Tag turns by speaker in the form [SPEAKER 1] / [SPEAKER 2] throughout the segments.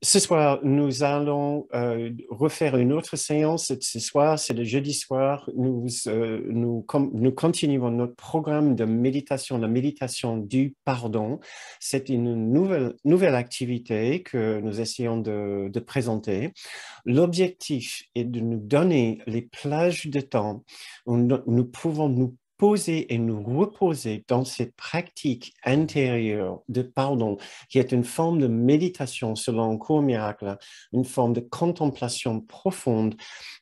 [SPEAKER 1] Ce soir, nous allons refaire une autre séance. Ce soir, c'est le jeudi soir. Nous continuons notre programme de méditation, la méditation du pardon. C'est une nouvelle activité que nous essayons de présenter. L'objectif est de nous donner les plages de temps où nous pouvons nous poser et nous reposer dans cette pratique intérieure de pardon, qui est une forme de méditation selon le cours miracle, une forme de contemplation profonde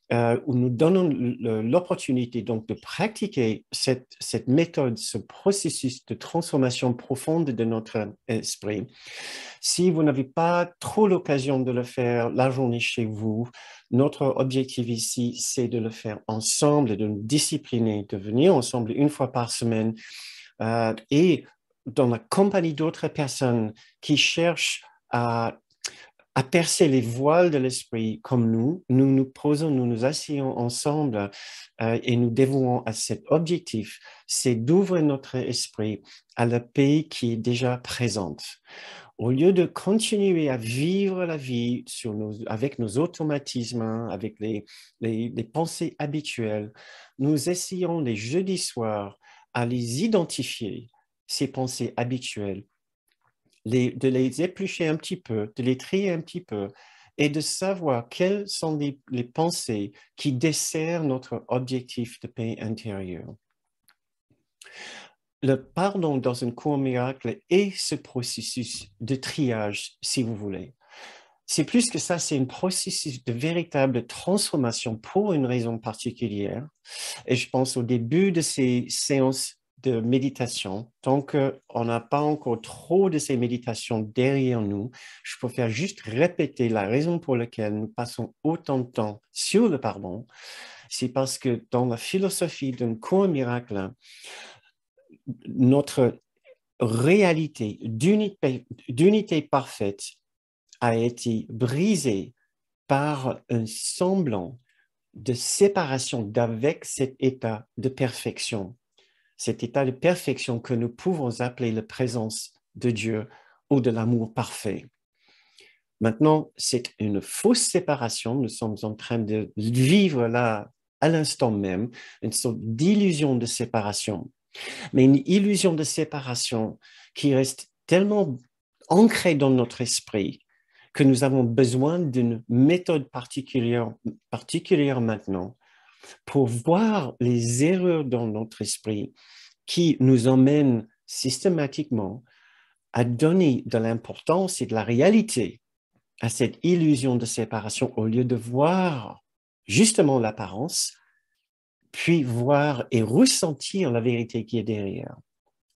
[SPEAKER 1] où nous donnons l'opportunité donc de pratiquer cette méthode, ce processus de transformation profonde de notre esprit. Si vous n'avez pas trop l'occasion de le faire la journée chez vous, notre objectif ici, c'est de le faire ensemble, de nous discipliner, de venir ensemble une fois par semaine et dans la compagnie d'autres personnes qui cherchent à percer les voiles de l'esprit comme nous nous posons, nous nous asseyons ensemble et nous dévouons à cet objectif, c'est d'ouvrir notre esprit à la paix qui est déjà présente. Au lieu de continuer à vivre la vie avec nos automatismes, avec les pensées habituelles, nous essayons les jeudis soirs à les identifier, ces pensées habituelles, de les éplucher un petit peu, de les trier un petit peu et de savoir quelles sont les pensées qui desserrent notre objectif de paix intérieure. Le pardon dans un cours miracle est ce processus de triage, si vous voulez. C'est plus que ça, c'est un processus de véritable transformation pour une raison particulière. Et je pense au début de ces séances de méditation, tant qu'on n'a pas encore trop de ces méditations derrière nous, je préfère juste répéter la raison pour laquelle nous passons autant de temps sur le pardon. C'est parce que dans la philosophie d'un cours miracle, notre réalité d'unité parfaite a été brisée par un semblant de séparation d'avec cet état de perfection. Cet état de perfection que nous pouvons appeler la présence de Dieu ou de l'amour parfait. Maintenant, c'est une fausse séparation. Nous sommes en train de vivre là, à l'instant même, une sorte d'illusion de séparation. Mais une illusion de séparation qui reste tellement ancrée dans notre esprit que nous avons besoin d'une méthode particulière maintenant pour voir les erreurs dans notre esprit qui nous emmènent systématiquement à donner de l'importance et de la réalité à cette illusion de séparation au lieu de voir justement l'apparence, puis voir et ressentir la vérité qui est derrière.